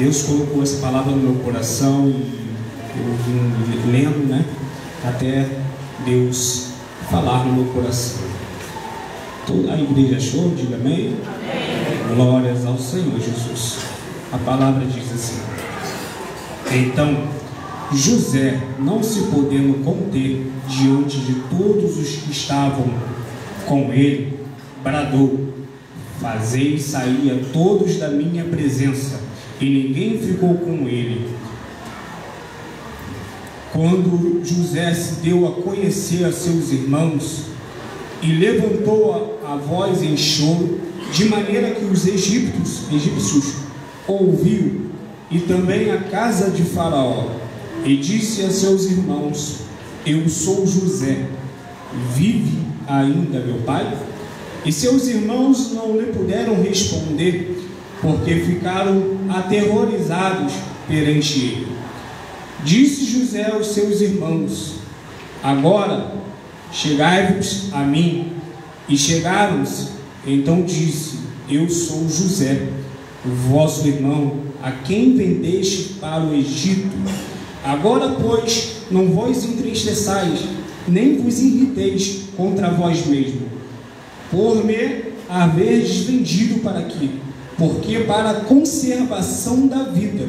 Deus colocou essa palavra no meu coração e eu vim lendo, né? Até Deus falar no meu coração. Toda a igreja achou? Diga amém. Amém. Glórias ao Senhor Jesus. A palavra diz assim: então José, não se podendo conter diante de todos os que estavam com ele, bradou: fazei sair a todos da minha presença. E ninguém ficou com ele. Quando José se deu a conhecer a seus irmãos, e levantou a voz em choro, de maneira que os egípcios ouviu, e também a casa de Faraó, e disse a seus irmãos: eu sou José, vive ainda meu pai? E seus irmãos não lhe puderam responder, porque ficaram aterrorizados perante ele. Disse José aos seus irmãos: agora chegai-vos a mim. E chegaram-se. Então disse: eu sou José, vosso irmão, a quem vendeste para o Egito. Agora, pois, não vos entristeçais, nem vos irriteis contra vós mesmo, por me haverdes vendido para aqui, porque para a conservação da vida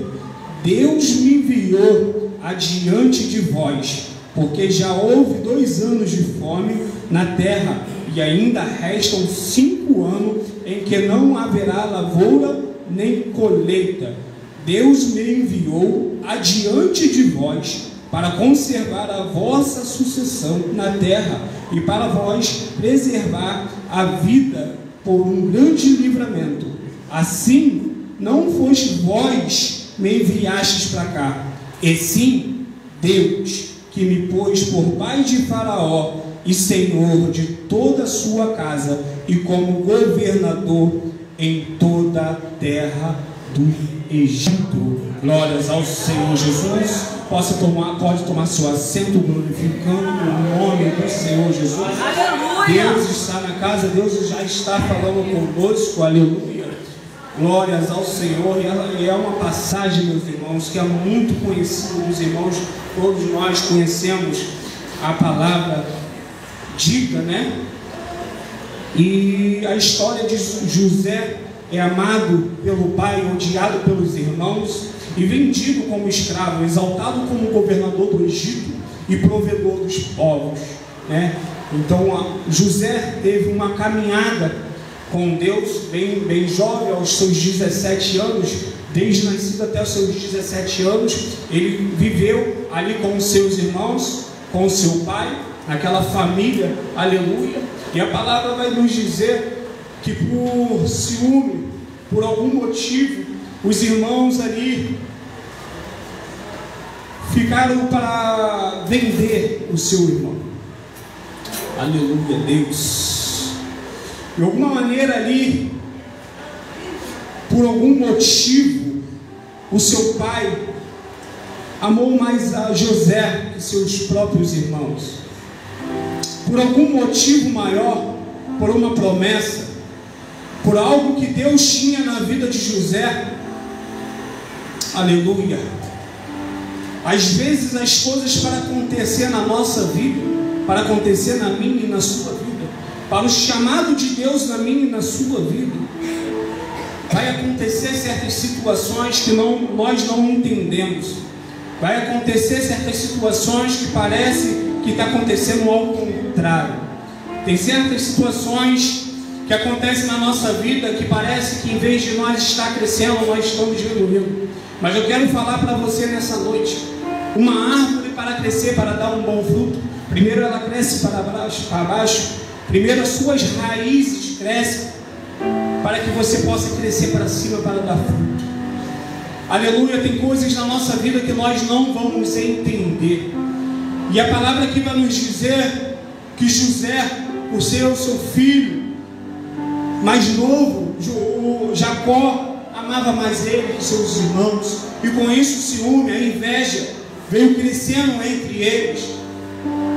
Deus me enviou adiante de vós, porque já houve 2 anos de fome na terra, e ainda restam 5 anos em que não haverá lavoura nem colheita. Deus me enviou adiante de vós para conservar a vossa sucessão na terra, e para vós preservar a vida por um grande livramento. Assim, não foste vós me enviastes para cá, e sim Deus, que me pôs por pai de Faraó e senhor de toda a sua casa, e como governador em toda a terra do Egito. Glórias ao Senhor Jesus. Pode tomar seu assento, glorificando o nome do Senhor Jesus. Aleluia. Deus está na casa, Deus já está falando conosco, aleluia. Glórias ao Senhor. E é uma passagem, meus irmãos, que é muito conhecida dos irmãos. Todos nós conhecemos a palavra dita, né? E a história de José é amado pelo pai, odiado pelos irmãos e vendido como escravo, exaltado como governador do Egito e provedor dos povos, né? Então José teve uma caminhada com Deus bem jovem, aos seus 17 anos, desde nascido até os seus 17 anos, ele viveu ali com os seus irmãos, com o seu pai, aquela família, aleluia. E a palavra vai nos dizer que por ciúme, por algum motivo, os irmãos ali ficaram para vender o seu irmão. Aleluia, Deus. De alguma maneira ali, por algum motivo, o seu pai amou mais a José que seus próprios irmãos. Por algum motivo maior, por uma promessa, por algo que Deus tinha na vida de José. Aleluia. Às vezes as coisas para acontecer na nossa vida, para acontecer na minha e na sua vida, para o chamado de Deus na minha e na sua vida, vai acontecer certas situações que nós não entendemos. Vai acontecer certas situações que parece que está acontecendo ao contrário. Tem certas situações que acontecem na nossa vida que parece que em vez de nós estar crescendo, nós estamos diminuindo. Mas eu quero falar para você nessa noite: uma árvore para crescer, para dar um bom fruto, primeiro ela cresce para baixo, primeiro as suas raízes crescem, para que você possa crescer para cima, para dar fruto. Aleluia. Tem coisas na nossa vida que nós não vamos entender. E a palavra aqui vai nos dizer que José, por ser o seu filho mais novo, Jacó amava mais ele que seus irmãos, e com isso o ciúme, a inveja veio crescendo entre eles.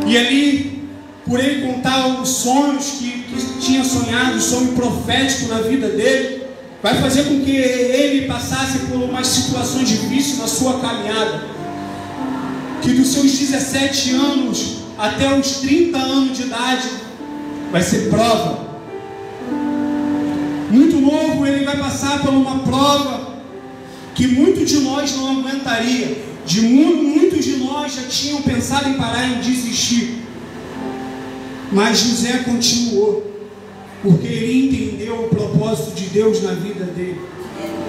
E ali, por ele contar os sonhos que tinha sonhado, o sonho profético na vida dele, vai fazer com que ele passasse por umas situações difíceis na sua caminhada, que dos seus 17 anos até os 30 anos de idade vai ser prova. Muito novo, ele vai passar por uma prova que muitos de nós não aguentaria. Muitos de nós já tinham pensado em parar, em desistir. Mas José continuou, porque ele entendeu o propósito de Deus na vida dele.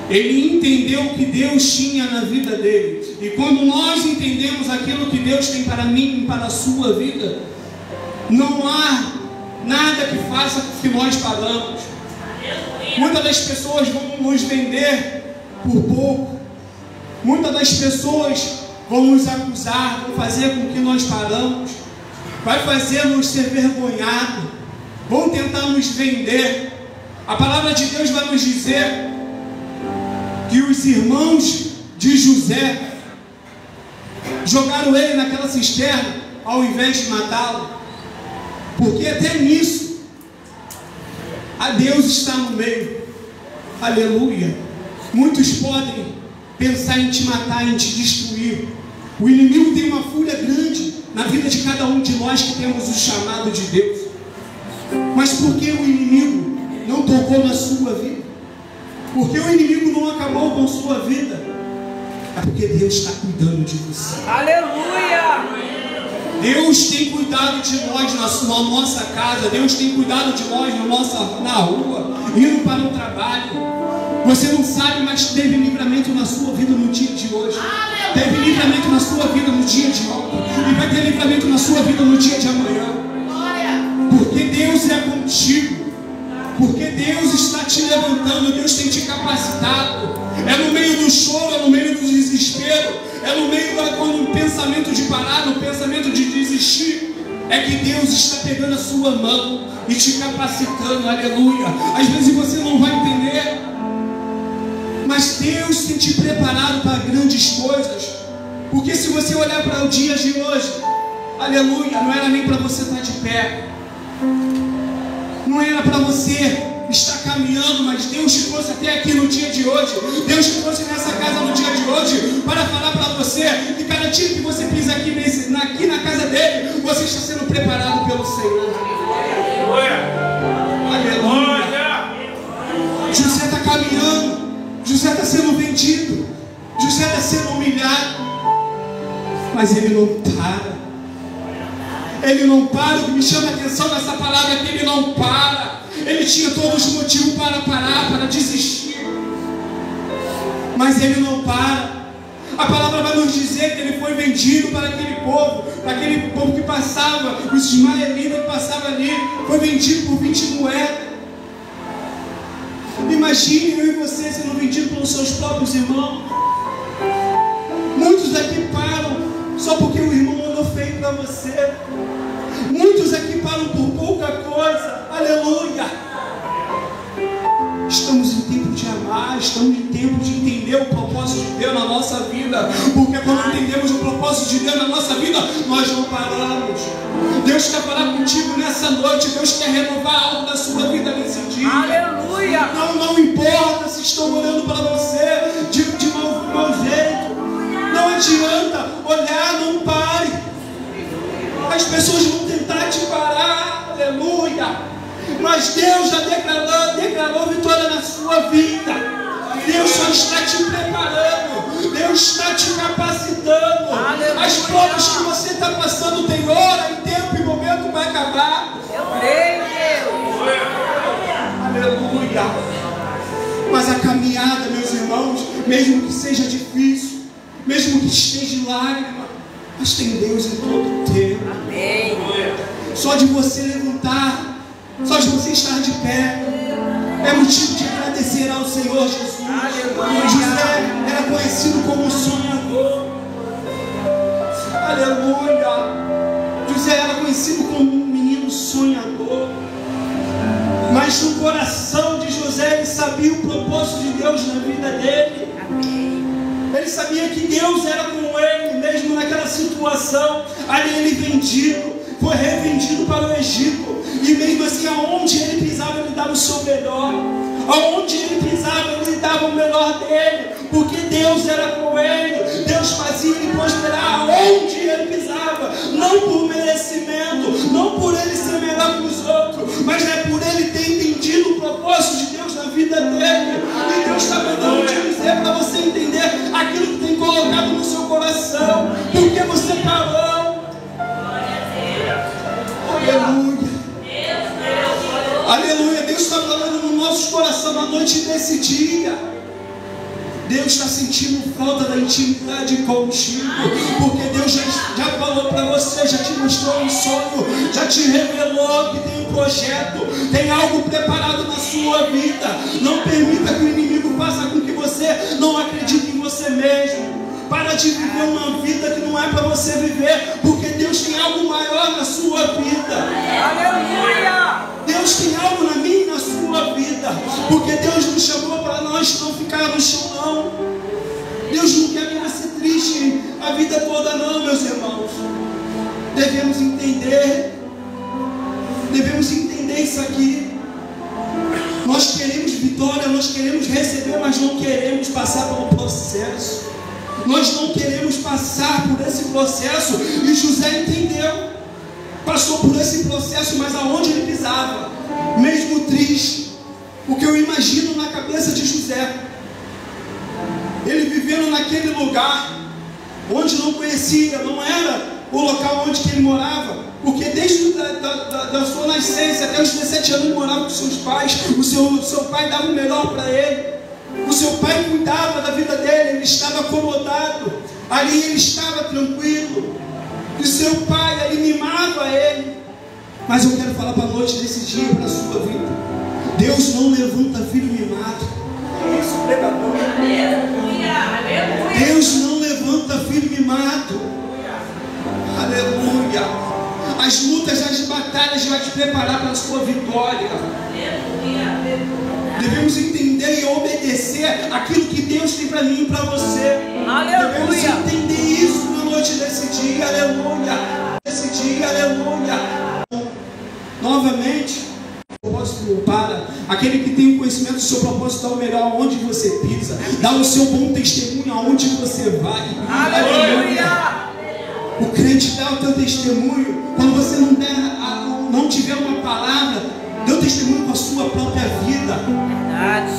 Ele entendeu o que Deus tinha na vida dele. E quando nós entendemos aquilo que Deus tem para mim e para a sua vida, não há nada que faça com que nós paramos. Muitas das pessoas vão nos vender por pouco. Muitas das pessoas vão nos acusar, vão fazer com que nós paramos, vai fazer-nos ser vergonhados, vão tentar nos vender. A palavra de Deus vai nos dizer que os irmãos de José jogaram ele naquela cisterna ao invés de matá-lo, porque até nisso a Deus está no meio. Aleluia. Muitos podem pensar em te matar, em te destruir. O inimigo tem uma fúria grande na vida de cada um de nós que temos o chamado de Deus. Mas por que o inimigo não tocou na sua vida? Por que o inimigo não acabou com sua vida? É porque Deus está cuidando de você. Aleluia! Deus tem cuidado de nós na nossa casa. Deus tem cuidado de nós na rua, indo para o trabalho. Você não sabe, mas teve livramento na sua vida no dia de hoje. Teve livramento na sua vida no dia de ontem. E vai ter livramento na sua vida no dia de amanhã. Porque Deus é contigo. Porque Deus está te levantando. Deus tem te capacitado. É no meio do choro, é no meio do desespero, é no meio do pensamento de parar, no pensamento de desistir, é que Deus está pegando a sua mão e te capacitando. Aleluia. Às vezes você não vai entender, mas Deus tem te preparado para grandes coisas. Porque se você olhar para o dia de hoje, aleluia, não era nem para você estar de pé, não era para você estar caminhando, mas Deus te trouxe até aqui no dia de hoje. Deus te trouxe nessa casa no dia de hoje para falar para você que cada dia que você pisa aqui na casa dele, você está sendo preparado pelo Senhor. Aleluia. José está caminhando, José está sendo vendido, José está sendo humilhado, mas ele não para. Ele não para. O que me chama a atenção nessa palavra é que ele não para. Ele tinha todos os motivos para parar, para desistir, mas ele não para. A palavra vai nos dizer que ele foi vendido para aquele povo que passava, os ismaelitas que passavam ali, foi vendido por 20 moedas. Imagine eu e você sendo vendido pelos seus próprios irmãos. Muitos aqui param só porque o irmão mandou feio para você. Muitos aqui param por pouca coisa. Aleluia. Estamos em tempo de amar, estamos em tempo de entender o propósito de Deus na nossa vida. Porque quando entendemos o propósito de Deus na nossa vida, nós não paramos. Deus quer falar contigo nessa noite. Deus quer renovar algo na sua vida nesse dia. Aleluia. Não importa se estão olhando para você de mau jeito. Não adianta olhar, não pare. As pessoas vão tentar te parar. Aleluia. Mas Deus já declarou vitória na sua vida. Deus só está te preparando. Deus está te capacitando. Aleluia. As provas que você está passando tem hora e tempo e momento para acabar. Eu creio, Deus. Aleluia. Mas a caminhada, meus irmãos, mesmo que seja difícil, mesmo que esteja em lágrima, mas tem Deus em todo o tempo. Amém. Só de você levantar, só de você estar de pé, é motivo de agradecer ao Senhor Jesus. Aleluia. José era conhecido como sonhador. Aleluia. José era conhecido como um menino sonhador. Mas no coração de José ele sabia o propósito de Deus na vida dele. Ele sabia que Deus era com ele, mesmo naquela situação. Ali ele vendido, foi revendido para o Egito. E mesmo assim, aonde ele pisava, ele dava o seu melhor. Aonde ele pisava, ele dava o melhor dele, porque Deus era com ele. Deus fazia ele prosperar aonde ele pisava, não por merecimento, não por ele ser melhor que os outros, mas é por ele ter entendido o propósito de Deus na vida dele. E Deus está mandando te dizer para você entender aquilo que tem colocado no seu coração, porque você parou. Aleluia. Aleluia. Deus está falando no nosso coração na noite desse dia. Deus está sentindo falta da intimidade contigo, porque Deus já falou para você, já te mostrou um sonho, já te revelou que tem um projeto, tem algo preparado na sua vida. Não permita que o inimigo faça com que você não acredite em você mesmo. Para de viver uma vida que não é para você viver, porque Deus tem algo maior na sua vida. Aleluia! Deus tem algo na minha e na sua vida, porque Deus nos chamou para nós não ficar no chão, não. Deus não quer que você triste a vida toda, não, meus irmãos. Devemos entender isso aqui. Nós queremos vitória, nós queremos receber, mas não queremos passar pelo processo. Nós não queremos passar por esse processo. E José entendeu, passou por esse processo, mas aonde ele pisava, mesmo triste, o que eu imagino na cabeça de José, ele vivendo naquele lugar onde não conhecia, não era o local onde ele morava, porque desde da sua nascença até os 17 anos morava com seus pais. O seu pai dava o melhor para ele, o seu pai cuidava da vida dele, ele estava acomodado, ali ele estava tranquilo, e o seu pai ali mimava ele. Mas eu quero falar para a noite desse dia, para a sua vida: Deus não levanta filho mimado. Isso, pregador. Deus não levanta filho mimado. Aleluia. As lutas, as batalhas vai te preparar para a sua vitória. Devemos entender e obedecer aquilo que Deus tem para mim e para você. Aleluia. Devemos entender isso na noite desse dia. Aleluia. Esse dia, aleluia. Novamente, propósito para aquele que tem o conhecimento do seu propósito, dá o melhor aonde você pisa, dá o seu bom testemunho aonde você vai. Aleluia. O crente dá o teu testemunho. Quando você não tiver uma palavra, dê o testemunho com a sua própria vida. Verdade.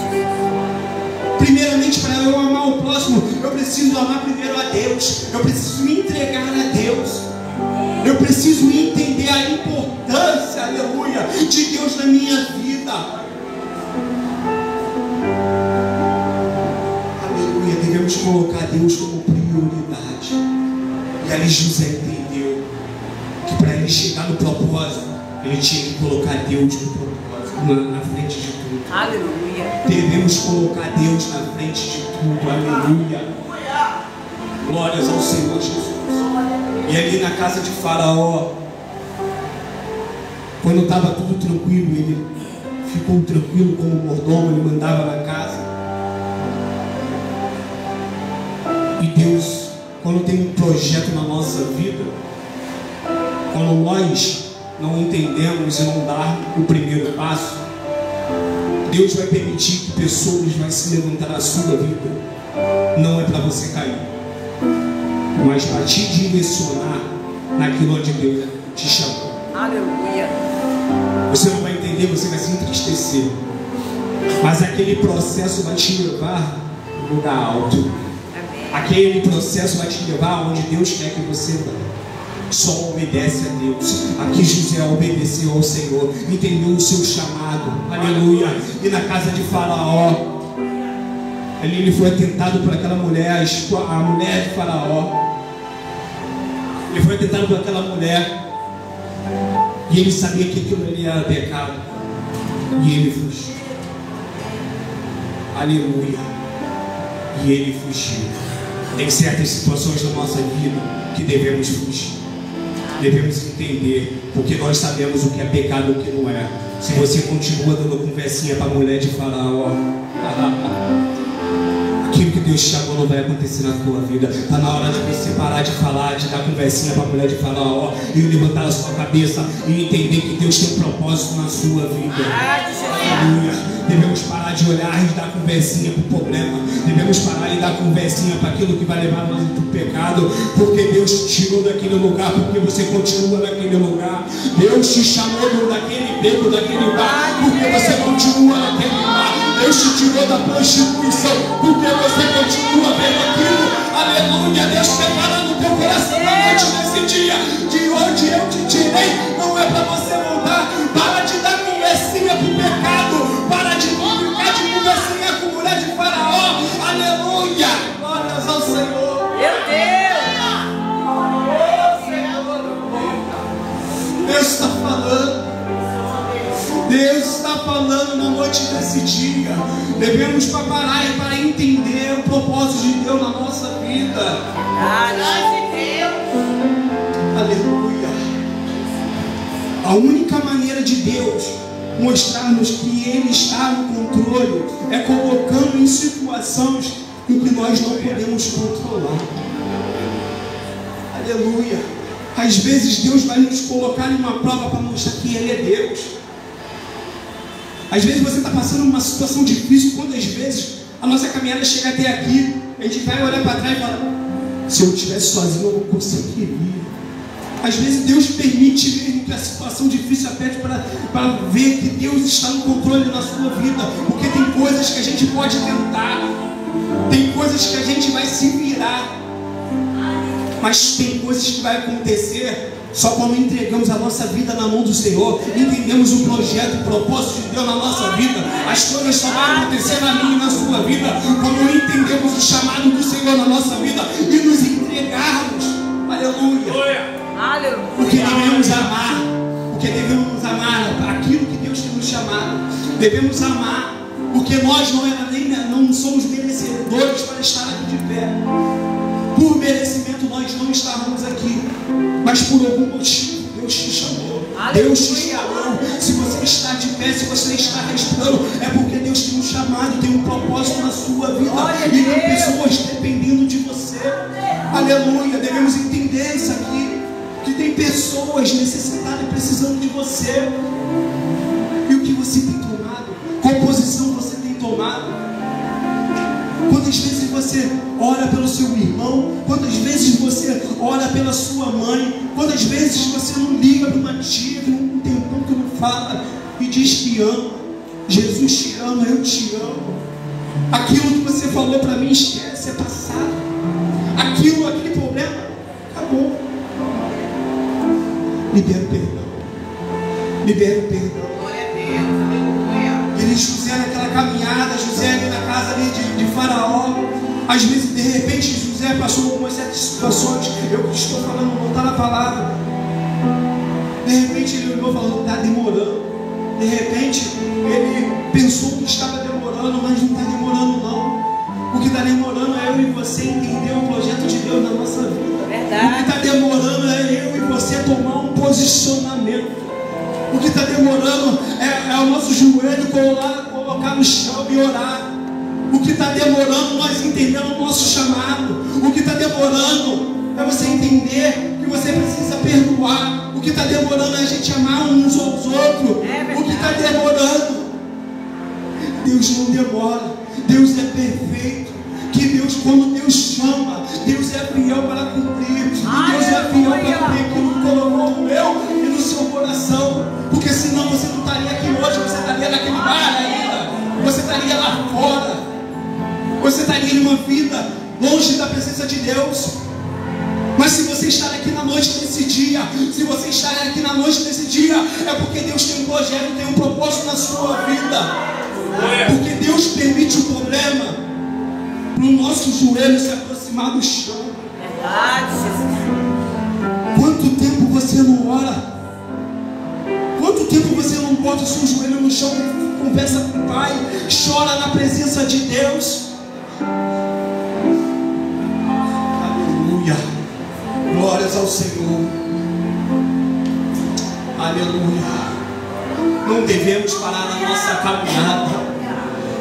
Primeiramente, para eu amar o próximo, eu preciso amar primeiro a Deus. Eu preciso me entregar a Deus. Eu preciso entender a importância, aleluia, de Deus na minha vida. Aleluia. Devemos colocar Deus como prioridade. E ali José entendeu que para ele chegar no propósito, ele tinha que colocar Deus no propósito, na frente de tudo. Aleluia. Devemos colocar Deus na frente de tudo. Aleluia. Glórias ao Senhor Jesus. E ali na casa de Faraó, quando estava tudo tranquilo, ele ficou tranquilo como mordomo, ele mandava na casa. E Deus, quando tem um projeto na nossa vida, quando nós não entendemos e não dar o primeiro passo, Deus vai permitir que pessoas vão se levantar na sua vida. Não é para você cair, mas para te direcionar naquilo onde Deus te chamou. Aleluia. Você não vai entender, você vai se entristecer, mas aquele processo vai te levar no lugar alto. Amém. Aquele processo vai te levar onde Deus quer que você vá. Só obedece a Deus. Aqui José obedeceu ao Senhor, entendeu o seu chamado. Aleluia. E na casa de Faraó, ali ele foi tentado por aquela mulher, a mulher de Faraó. Ele foi tentado por aquela mulher, e ele sabia que aquilo ali era pecado, e ele fugiu. Aleluia. E ele fugiu. Tem certas situações da nossa vida que devemos fugir. Devemos entender, porque nós sabemos o que é pecado e o que não é. Se você continua dando conversinha para a mulher de Faraó, aquilo que Deus chamou não vai acontecer na tua vida. Está na hora de você parar de falar, de dar conversinha para a mulher de Faraó e levantar a sua cabeça e entender que Deus tem um propósito na sua vida. Aleluia. Devemos parar de olhar e dar conversinha para o problema. Devemos parar e dar conversinha para aquilo que vai levar nós para o pecado. Porque Deus te tirou daquele lugar, porque você continua naquele lugar. Deus te chamou daquele beco, daquele bar, porque você continua naquele bar. Deus te tirou da prostituição, porque você continua vendo aquilo. Aleluia. Deus prepara no teu coração na noite nesse dia. De onde eu te tirei, não é para você voltar. Para de dar conversinha para o pecado. Para de ficar de conversinha com mulher de Faraó. Aleluia. Glórias ao Senhor. Meu Deus. Deus está falando. Deus está falando na noite desse dia. Devemos parar e para entender o propósito de Deus na nossa vida. Aleluia. A única maneira de Deus mostrar-nos que Ele está no controle é colocando em situações em que nós não podemos controlar. Aleluia. Às vezes Deus vai nos colocar em uma prova para mostrar que Ele é Deus. Às vezes você está passando uma situação difícil. Quantas vezes a nossa caminhada chega até aqui, a gente vai olhar para trás e fala: se eu estivesse sozinho eu não conseguiria. Às vezes Deus permite mesmo que a situação difícil aperte para ver que Deus está no controle na sua vida. Porque tem coisas que a gente pode tentar, tem coisas que a gente vai se virar, mas tem coisas que vai acontecer só quando entregamos a nossa vida na mão do Senhor, entendemos o projeto, o propósito de Deus na nossa vida. As coisas só vão acontecer na minha e na sua vida quando entendemos o chamado do Senhor na nossa vida e nos entregarmos. Aleluia. Porque devemos amar, porque devemos amar aquilo que Deus tem nos chamado. Devemos amar, porque nós não somos merecedores para estar aqui de pé. Por merecimento nós não estávamos aqui, mas por algum motivo Deus te chamou. Deus te chamou. Se você está de pé, se você está respirando, é porque Deus tem um chamado, tem um propósito na sua vida. E tem pessoas dependendo de você. Aleluia. Devemos entender isso aqui, que tem pessoas necessitadas e precisando de você. E o que você tem tomado? Qual posição você tem tomado? Quantas vezes você ora pelo seu irmão? Quantas vezes você ora pela sua mãe? Quantas vezes você não liga para uma tia que não tem um que não fala e diz que ama? Jesus te ama, eu te amo. Aquilo que você falou para mim, esquece, é passado. Aquele problema, acabou. Libera o perdão. Libera o perdão. Eles fizeram aquela caminhada, José ali na casa ali de Faraó. Às vezes, de repente, José passou por algumas certas situações. Eu que estou falando, não está na palavra. De repente ele olhou e falou: está demorando. De repente ele pensou que estava demorando, mas não está demorando não. O que está demorando é eu e você entender o projeto de Deus na nossa vida. Verdade. O que está demorando é eu e você tomar um posicionamento. O que está demorando é o nosso joelho colocar no chão e orar. O que está demorando nós entendemos o nosso chamado. O que está demorando é você entender que você precisa perdoar. O que está demorando é a gente amar uns aos outros. O que está demorando, Deus não demora. Deus é perfeito. Que Deus, quando Deus chama, Deus é fiel para cumprir. E Deus é fiel para cumprir aquilo que colocou no meu e no seu coração. Porque senão você não estaria aqui hoje, você estaria naquele bar ainda. Você estaria lá fora. Você estaria em uma vida longe da presença de Deus. Mas se você estar aqui na noite desse dia, se você estar aqui na noite desse dia, é porque Deus tem um projeto, tem um propósito na sua vida. Porque Deus permite o problema para o nosso joelho se aproximar do chão. Verdade, Jesus. Quanto tempo você não ora? Quanto tempo você não bota o seu joelho no chão e conversa com o Pai, chora na presença de Deus? Aleluia. Glórias ao Senhor. Aleluia. Não devemos parar na nossa caminhada.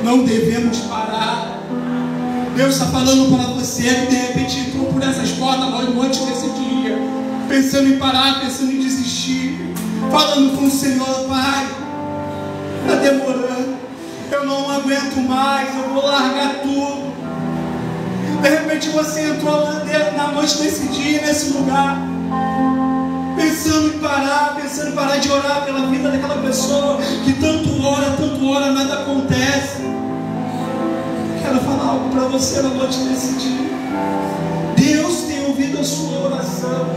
Não devemos parar. Deus está falando para você que de repente entrou por essas portas noite desse dia, pensando em parar, pensando em desistir, falando com o Senhor: Pai, está demorando. eu não aguento mais, eu vou largar tudo. De repente você entrou lá na noite desse dia, nesse lugar, pensando em parar de orar pela vida daquela pessoa que tanto ora, nada acontece. Quero falar algo para você na noite desse dia. Deus tem ouvido a sua oração,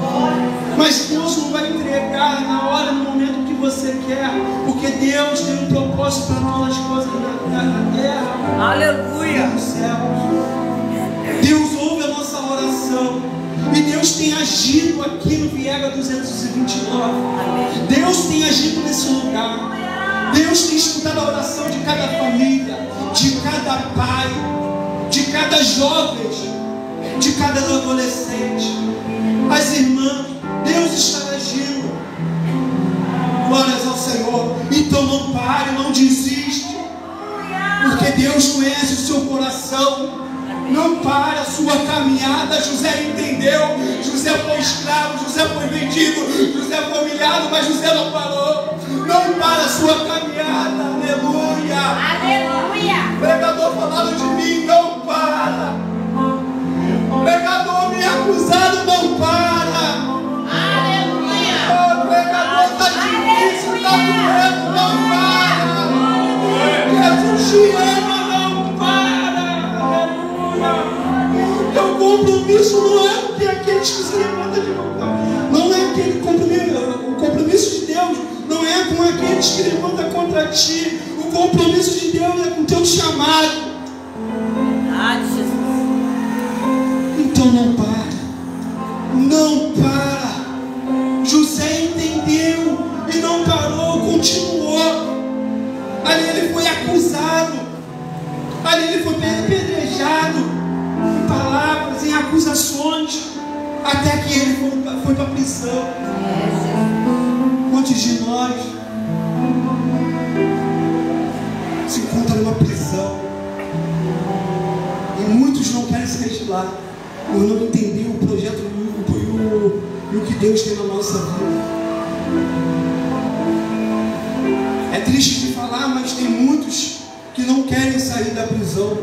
mas Deus não vai entregar na hora, no momento que você quer, porque Deus tem um propósito para todas as coisas na terra. Aleluia. No céu. Deus ouve a nossa oração. E Deus tem agido aqui no Viega 229. Deus tem agido nesse lugar. Deus tem escutado a oração de cada família, de cada pai, de cada jovem, de cada adolescente. As irmãs, Deus está agindo. Glórias ao Senhor. Então não pare, não desiste, porque Deus conhece o seu coração. Não para a sua caminhada. José entendeu. José foi escravo, José foi vendido, José foi humilhado, mas José não parou. Não para a sua caminhada. Aleluia. Aleluia. Pregador falando de mim, não para. Pregador me acusado, não para. Aleluia. Oh, pregador, está difícil, está doendo, não para. Jesus te ama, não para. Teu compromisso não é porque aqueles que se levantam de mão. Não é aquele compromisso. O compromisso de Deus não é com aqueles que levantam contra ti. O compromisso de Deus é com o teu chamado. Então não para. Não para. José entendeu e não parou, continuou. Ali ele foi acusado. Ali ele foi apedrejado em palavras, em acusações, até que ele foi para a prisão. Quantos de nós se encontram numa prisão e muitos não querem sair de lá por não entender o projeto e o que Deus tem na nossa vida? É triste de falar, mas tem muitos que não querem sair da prisão.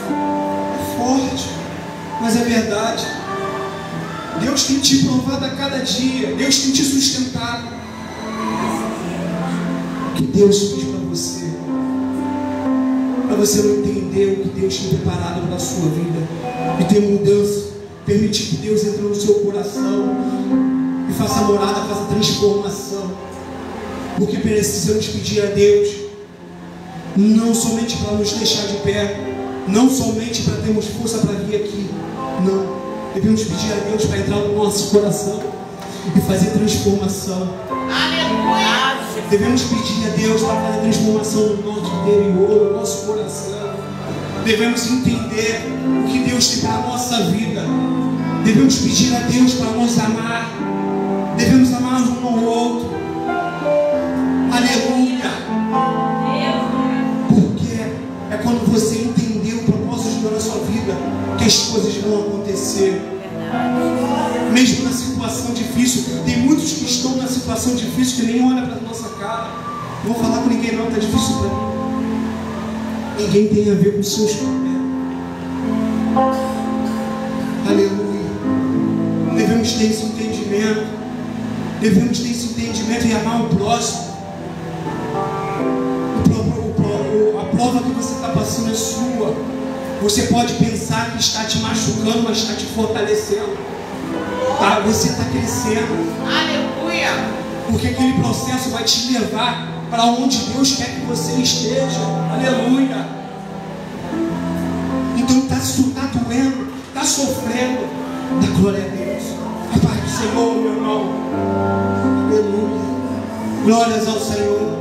É forte, mas é verdade. Deus tem te provado a cada dia. Deus tem te sustentado. O que Deus fez para você? Para você não entender o que Deus tem preparado para a sua vida e ter mudança. Permitir que Deus entre no seu coração e faça morada, faça transformação. Porque precisamos pedir a Deus, não somente para nos deixar de pé, não somente para termos força para vir aqui, não. Devemos pedir a Deus para entrar no nosso coração e fazer transformação. Aleluia. Devemos pedir a Deus para fazer transformação no nosso interior, no nosso coração. Devemos entender o que Deus tem para a nossa vida. Devemos pedir a Deus para nos amar. Devemos amar um ao outro. Aleluia. Porque é quando você entender o propósito de Deus na sua vida que as coisas vão acontecer. Mesmo na situação difícil. Tem muitos que estão na situação difícil que nem olham para a nossa cara. Não vou falar com ninguém não, está difícil para mim. Ninguém tem a ver com os seus problemas. Aleluia. Devemos ter esse entendimento. Devemos ter esse entendimento e amar o próximo. A prova que você está passando é sua. Você pode pensar que está te machucando, mas está te fortalecendo. Tá? Você está crescendo. Aleluia. Porque aquele processo vai te levar para onde Deus quer que você esteja. Aleluia. Então está doendo, está sofrendo. Dá glória a Deus. A paz do Senhor, meu irmão. Aleluia. Glórias ao Senhor.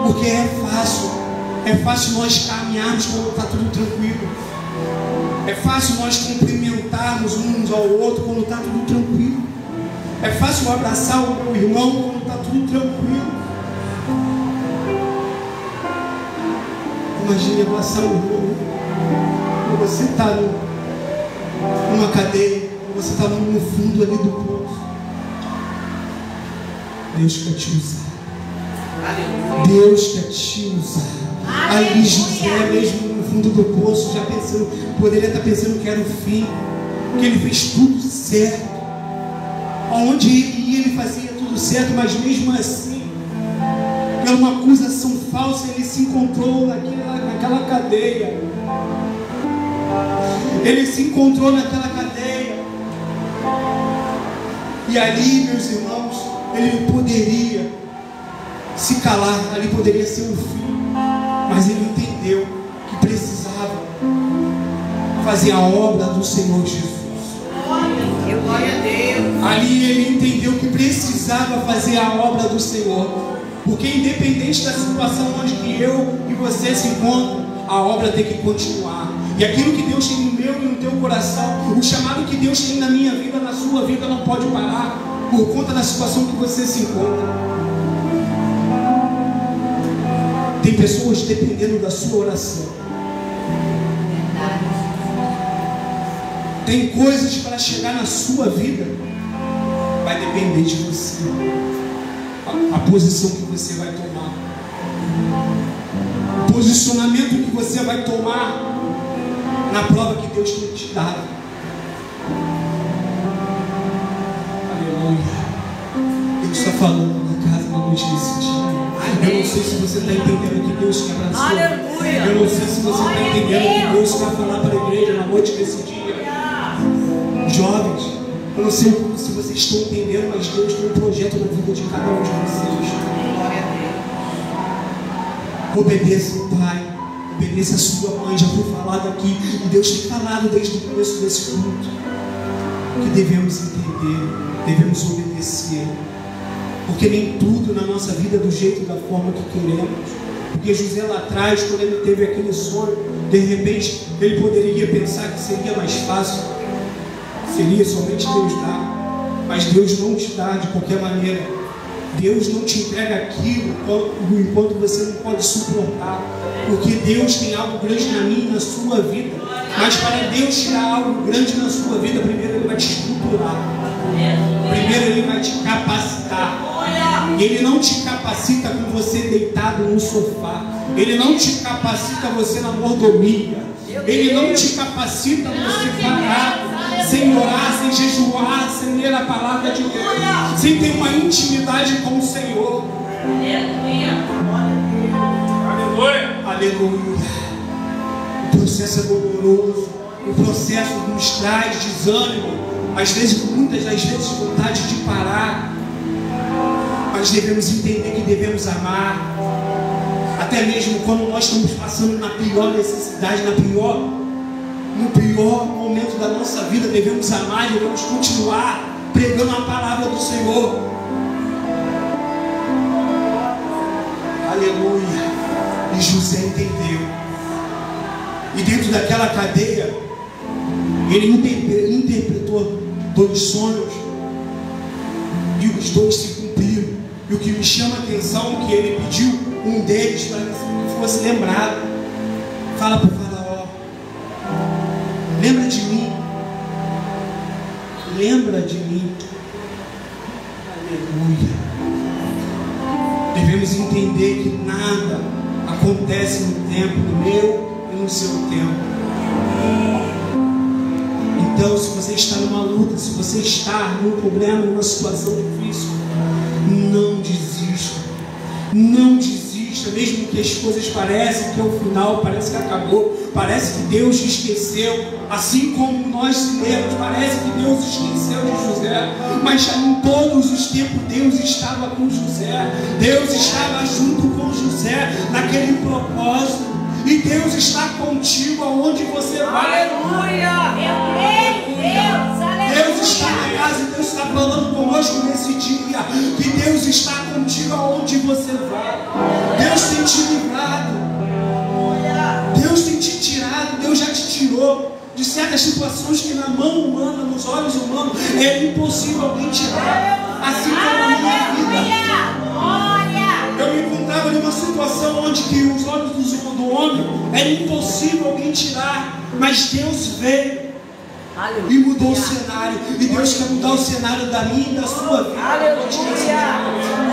Porque é fácil nós caminharmos quando está tudo tranquilo. É fácil nós cumprimentarmos uns ao outro quando está tudo tranquilo. É fácil eu abraçar o meu irmão quando está tudo tranquilo. Imagine abraçar o irmão quando você está numa cadeia, quando você está no fundo ali do poço. Deus quer te usar. Deus quer te usar. Ali José, mesmo no fundo do poço, já pensando, poderia estar pensando que era o fim, que ele fez tudo certo. Aonde ele ia, ele fazia tudo certo, mas mesmo assim, pela uma acusação falsa, ele se encontrou naquela cadeia. Ele se encontrou naquela cadeia. E ali, meus irmãos, ele poderia se calar, ali poderia ser um fim, mas ele entendeu que precisava fazer a obra do Senhor Jesus. Glória a Deus. Ali ele entendeu que precisava fazer a obra do Senhor, porque independente da situação onde que eu e você se encontram, a obra tem que continuar. E aquilo que Deus tem no meu e no teu coração, o chamado que Deus tem na minha vida, na sua vida, não pode parar por conta da situação que você se encontra. Tem pessoas dependendo da sua oração. Tem coisas para chegar na sua vida, vai depender de você. A posição que você vai tomar, o posicionamento que você vai tomar na prova que Deus tem te dado. Aleluia. Deus está falando na casa, na noite desse dia. Eu não sei se você está entendendo o que Deus quer para a sua vida. Eu não sei se você está entendendo o que Deus quer falar para a igreja na noite desse dia. Jovens, eu não sei se vocês estão entendendo, mas Deus tem um projeto na vida de cada um de vocês. Obedeça o Pai, obedeça a sua mãe. Já foi falado aqui, e Deus tem falado desde o começo desse culto, que devemos entender, devemos obedecer, porque nem tudo na nossa vida é do jeito e da forma que queremos. Porque José lá atrás, quando ele teve aquele sonho, de repente ele poderia pensar que seria mais fácil, seria somente Deus dar, mas Deus não te dá de qualquer maneira. Deus não te entrega aquilo enquanto você não pode suportar, porque Deus tem algo grande na minha e na sua vida. Mas para Deus tirar algo grande na sua vida, primeiro Ele vai te estruturar, primeiro Ele vai te capacitar. Ele não te capacita com você deitado no sofá, Ele não te capacita você na mordomia, Ele não te capacita você parado, sem orar, sem jejuar, sem ler a palavra de Deus, sem ter uma intimidade com o Senhor. Aleluia. Aleluia. O processo é doloroso, o processo nos traz desânimo, às vezes, muitas das vezes, vontade de parar, mas devemos entender que devemos amar, até mesmo quando nós estamos passando na pior necessidade, no pior momento da nossa vida, devemos amar e devemos continuar pregando a palavra do Senhor. Aleluia. E José entendeu, e dentro daquela cadeia ele interpretou 2 sonhos, e os 2 se cumpriram. E o que me chama a atenção é que ele pediu um deles para que fosse lembrado. Fala para o Faraó: lembra de mim, lembra de mim. Aleluia. Devemos entender que nada acontece no tempo meu e no seu tempo. Então, se você está numa luta, se você está num problema, numa situação difícil, não desista. Não desista, mesmo que as coisas parecem que é o final, parece que acabou, parece que Deus esqueceu, assim como nós lemos, parece que Deus esqueceu de José, mas em todos os tempos Deus estava com José, Deus estava junto com José naquele propósito, e Deus está contigo aonde você vai. Aleluia! Deus está na casa e Deus está falando conosco nesse dia, que Deus está contigo aonde você vai. Deus tem te livrado, Deus tem te tirado, Deus já te tirou de certas situações que na mão humana, nos olhos humanos, é impossível alguém tirar, assim como a minha vida. Eu me encontrava numa situação onde que os olhos do homem era impossível alguém tirar, mas Deus veio. e mudou o cenário. E Deus quer mudar o cenário da minha e da sua vida.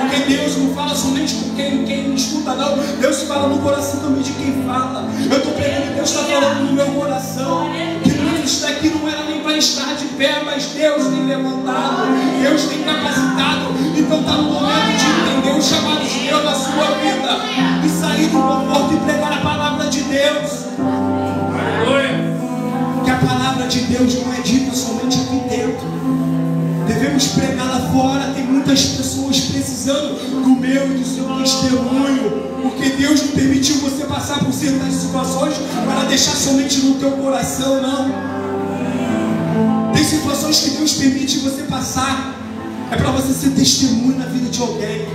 Porque Deus não fala somente com quem escuta, não. Deus fala no coração também de quem fala. Eu estou pregando, Deus está falando no meu coração. Que muitos daqui não era nem para estar de pé, mas Deus tem levantado, Deus tem capacitado. Então está no momento de entender o chamado de Deus na sua vida e sair do conforto e pregar a palavra de Deus. Que a palavra de Deus não é dita somente aqui dentro. Devemos pregar lá fora. Tem muitas pessoas precisando do meu e do seu testemunho, porque Deus não permitiu você passar por certas situações para deixar somente no teu coração, não. Tem situações que Deus permite você passar, é para você ser testemunho na vida de alguém.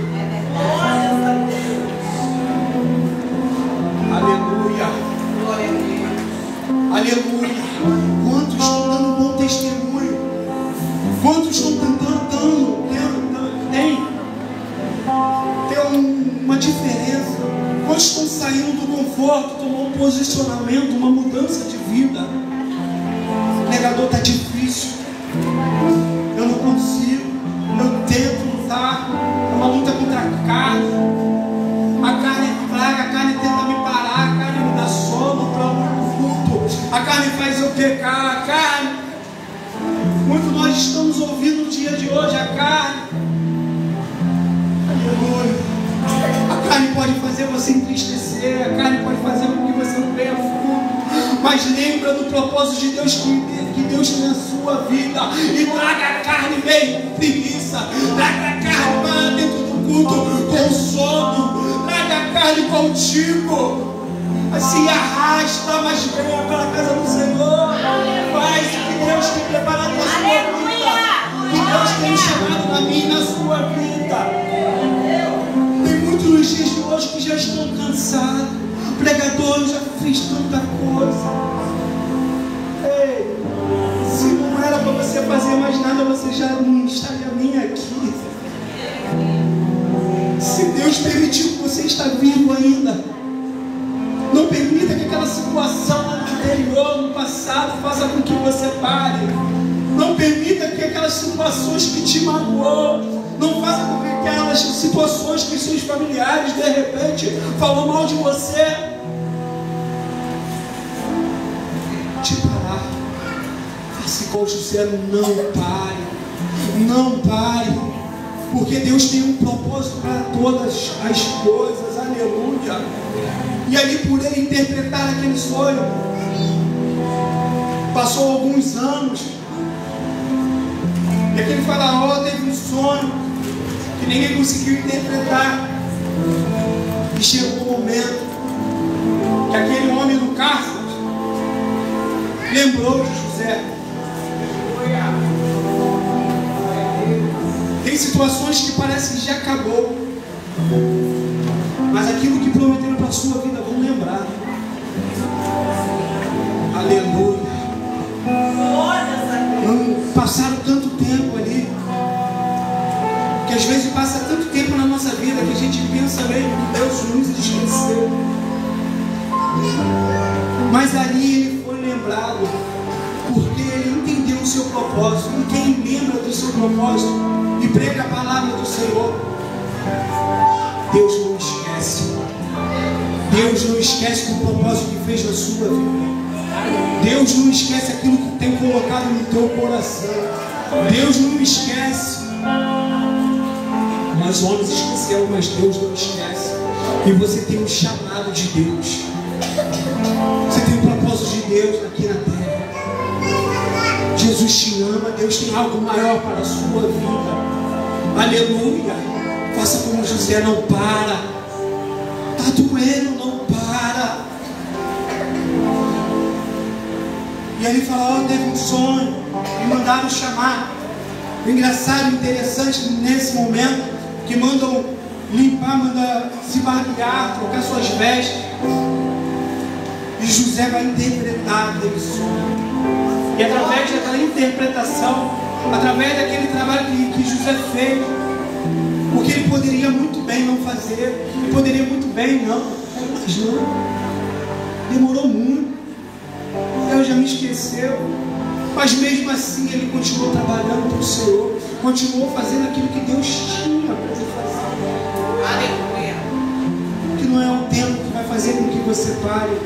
Aleluia. Aleluia. Quantos estão dando um bom testemunho? Quantos estão tentando ter uma diferença? Quantos estão saindo do conforto, tomando um posicionamento, uma mudança de vida? O negador está difícil. Eu não consigo. Eu tento lutar. É uma luta contra a carne. A carne é fraca, a carne tenta me parar, a carne me dá sono para o culto. A carne faz o que? A carne. Muito nós estamos ouvindo no dia de hoje a carne. Aleluia. A carne pode fazer você entristecer, a carne pode fazer com que você não venha fruto. Mas lembra do propósito de Deus que Deus tem na sua vida. E traga a carne meio preguiça. Traga a carne para dentro do culto com sono. Traga a carne contigo. Se arrasta, mas venha para a casa do Senhor. Faz o que Deus tem preparado na sua vida. Que Deus tem chamado na minha e na sua vida. Tem muitos nos dias de hoje que já estão cansados. O pregador já fez tanta coisa. Ei, se não era para você fazer mais nada, você já não estaria nem aqui. Se Deus permitiu que você está vivo ainda, não permita que aquela situação anterior, no passado, faça com que você pare. Não permita que aquelas situações que te magoou, não faça com que aquelas situações que seus familiares, de repente, falam mal de você, te parar. Faça igual José, não pare. Não pare. Porque Deus tem um propósito para todas as coisas. Aleluia. E ali por ele interpretar aquele sonho, passou alguns anos, e aquele faraó teve um sonho que ninguém conseguiu interpretar. E chegou o momento que aquele homem do cárcere lembrou de José. Tem situações que parece que já acabou, mas aquilo que prometeram para a sua vida, vão lembrar. Aleluia. Passaram tanto tempo ali, que às vezes passa tanto tempo na nossa vida que a gente pensa mesmo que Deus nos esqueceu. Mas ali ele foi lembrado, porque ele entendeu o seu propósito. E quem lembra do seu propósito e prega a palavra do Senhor, Deus não esquece. Deus não esquece do propósito que fez na sua vida. Deus não esquece aquilo que tem colocado no teu coração. Deus não esquece. Nós homens esquecemos, mas Deus não esquece. E você tem um chamado de Deus. Você tem um propósito de Deus aqui na terra. Jesus te ama. Deus tem algo maior para a sua vida. Aleluia. Faça como José, não para. Está doendo, não para. E aí fala, teve um sonho, e mandaram chamar. O engraçado e interessante nesse momento, que mandam limpar, mandam se barbear, trocar suas vestes. E José vai interpretar aquele sonho. E através daquela interpretação, através daquele trabalho que José fez, porque ele poderia muito bem não fazer, ele poderia muito bem não, mas não, demorou muito. Deus já me esqueceu. Mas mesmo assim ele continuou trabalhando para o Senhor, continuou fazendo aquilo que Deus tinha para ele fazer. Aleluia. Que não é o tempo que vai fazer com que você pare.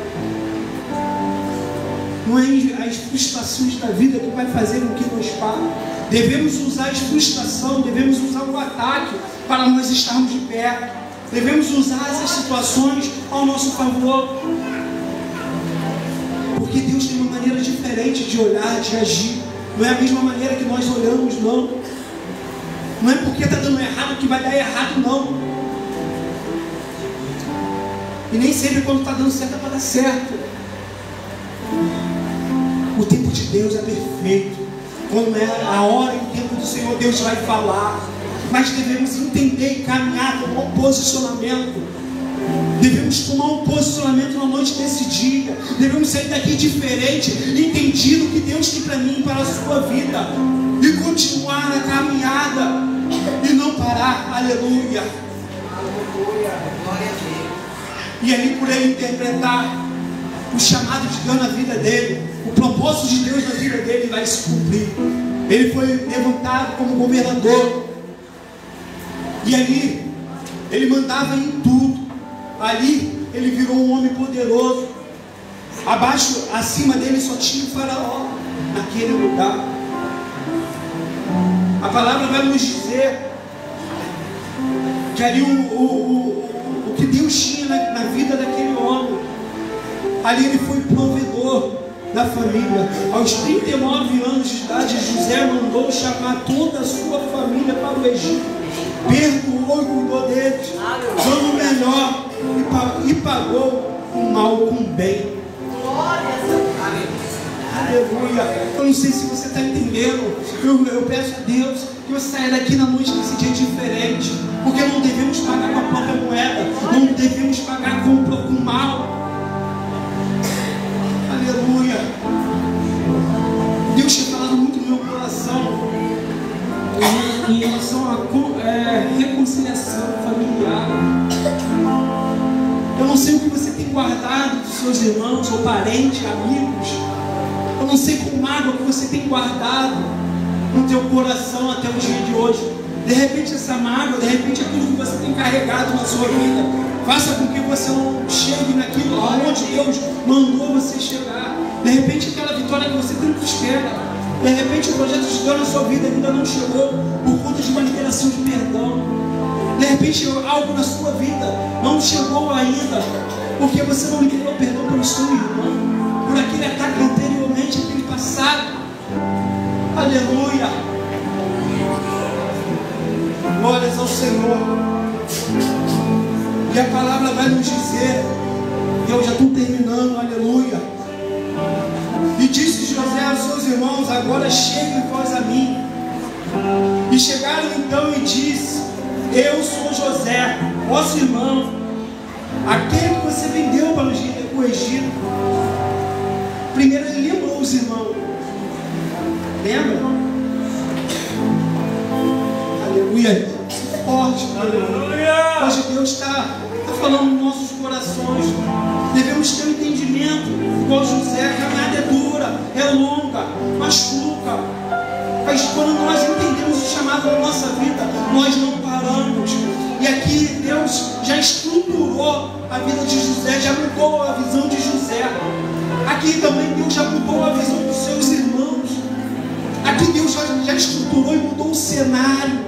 Não é as frustrações da vida que vai fazer com que nos pare. Devemos usar a frustração, devemos usar o ataque para nós estarmos de pé. Devemos usar essas situações ao nosso favor. Porque Deus tem uma maneira diferente de olhar, de agir. Não é a mesma maneira que nós olhamos, não. Não é porque está dando errado que vai dar errado, não. E nem sempre quando está dando certo é para dar certo. O tempo de Deus é perfeito. Quando é a hora e o tempo do Senhor, Deus vai falar. Mas devemos entender e caminhar, tomar um posicionamento. Devemos tomar um posicionamento na noite desse dia. Devemos sair daqui diferente, entendido o que Deus tem para mim e para a sua vida. E continuar na caminhada. E não parar. Aleluia. Aleluia. Glória a Deus. E ali por ele interpretar o chamado de Deus na vida dele, o propósito de Deus na vida dele vai se cumprir. Ele foi levantado como governador. E ali ele mandava em tudo. Ali ele virou um homem poderoso. Acima dele só tinha o faraó naquele lugar. A palavra vai nos dizer que ali o que Deus tinha na vida daquele homem. Ali ele foi provedor da família. Aos 39 anos de idade, José mandou chamar toda a sua família para o Egito. Perdoou e cuidou deles, dando o melhor e pagou o mal com o bem. Aleluia. Eu não sei se você está entendendo. Eu peço a Deus que você saia daqui na noite desse dia diferente. Porque não devemos pagar com a própria moeda. Não devemos pagar com o mal. Aleluia. Deus tem falado muito no meu coração em relação à reconciliação familiar. Eu não sei o que você tem guardado dos seus irmãos ou parentes, amigos. Eu não sei qual mágoa que você tem guardado no teu coração até o dia de hoje. De repente essa mágoa, de repente aquilo que você tem carregado na sua vida, faça com que você não chegue naquilo aonde Deus mandou você chegar. De repente aquela vitória que você tanto espera, de repente o projeto de Deus na sua vida ainda não chegou por conta de uma liberação de perdão. De repente algo na sua vida não chegou ainda porque você não liberou perdão pelo seu irmão, por aquele ataque anteriormente, aquele passado. Aleluia. Glórias ao Senhor. E a palavra vai nos dizer, e eu já estou terminando, aleluia. E disse José aos seus irmãos: agora cheguem vós a mim. E chegaram então e disse: eu sou José, vosso irmão, aquele que você vendeu para o Egito. Primeiro ele lembrou os irmãos. Lembra? Aleluia. Forte, aleluia. Hoje Deus está falando nos nossos corações. Devemos ter um entendimento, igual José. A caminhada é dura, é longa, machuca. Mas quando nós entendemos o chamado da nossa vida, nós não paramos. E aqui Deus já estruturou a vida de José, já mudou a visão de José. Aqui também Deus já mudou a visão dos seus irmãos. Aqui Deus já estruturou e mudou o cenário.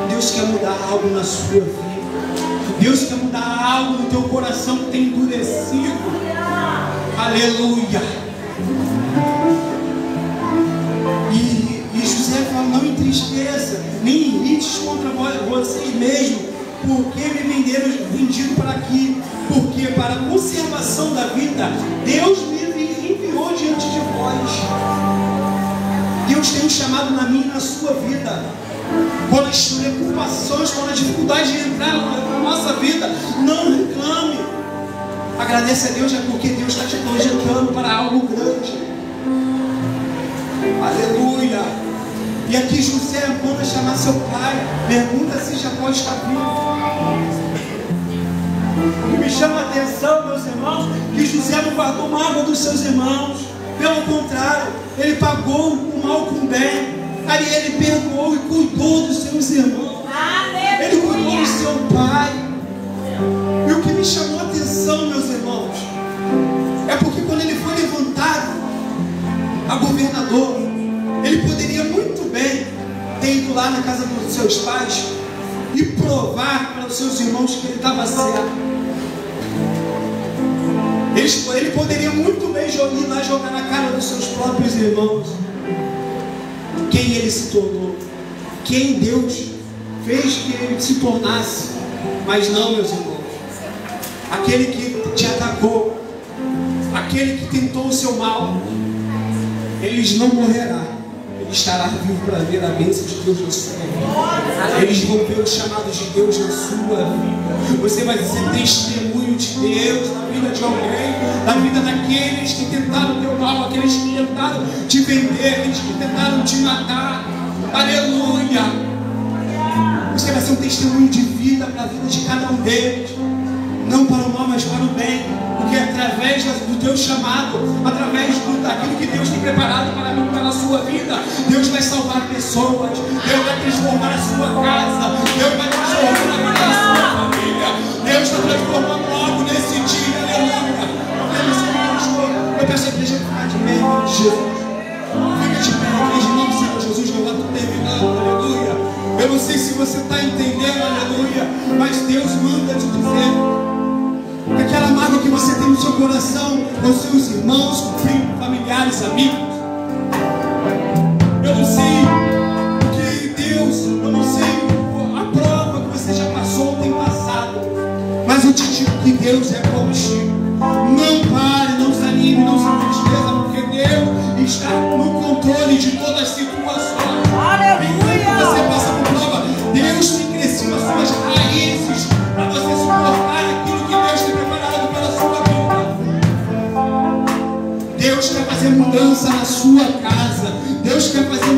Deus quer mudar algo na sua vida. Deus quer mudar algo no teu coração que tem endurecido. Aleluia. E José fala: não entristeça, nem irrites contra vocês mesmos, porque me vendido para aqui. Porque para a conservação da vida, Deus me enviou diante de vós. Deus tem um chamado na minha e na sua vida. Quando as preocupações, quando a dificuldade entrar na nossa vida, não reclame. Agradece a Deus, é porque Deus está te projetando para algo grande. Aleluia. E aqui José manda chamar seu pai, pergunta se Jacó está vivo. O que me chama a atenção, meus irmãos, que José não guardou mágoa dos seus irmãos. Pelo contrário, ele pagou o mal com o bem. Ali ele perdoou e cuidou dos seus irmãos. Ele cuidou do seu pai. E o que me chamou a atenção, meus irmãos, é porque quando ele foi levantado a governador, ele poderia muito bem ter ido lá na casa dos seus pais e provar para os seus irmãos que ele estava certo. Ele poderia muito bem ir lá jogar na cara dos seus próprios irmãos quem ele se tornou, quem Deus fez que ele se tornasse. Mas não, meus irmãos, aquele que te atacou, aquele que tentou o seu mal, ele não morrerá, ele estará vivo para ver a bênção de Deus na sua vida. Eles vão ver os chamados de Deus na sua vida. Você vai ser testemunho de Deus na vida de alguém, na vida daqueles que tentaram o teu mal, aqueles que tentaram te vender, aqueles que tentaram te matar. Aleluia! Você vai ser um testemunho de vida para a vida de cada um deles, não para o mal, mas para o bem, porque através do teu chamado, através daquilo que Deus tem preparado para mim, para a sua vida, Deus vai salvar pessoas, Deus vai transformar a sua casa, Deus vai transformar a vida da sua família, Deus está transformando algo nesse dia. Aleluia! Eu peço a igreja ficar de pé, em nome de Jesus. Fica de pé, igreja, em nome do Senhor Jesus, que eu estou terminando. Aleluia! Eu não sei se você está entendendo, aleluia, mas Deus manda te dizer que aquela mágoa que você tem no seu coração com seus irmãos, com filhos, familiares, amigos, eu não sei que Deus, eu não sei a prova que você já passou ou tem passado, mas eu te digo que Deus é contigo. Não pare, não se anime, não se tristeza, porque Deus está no controle de todas as situações. Enquanto você passa por prova, Deus tem crescido as suas raízes para você suportar aquilo que Deus tem preparado pela sua vida. Deus quer fazer mudança na sua casa. Deus quer fazer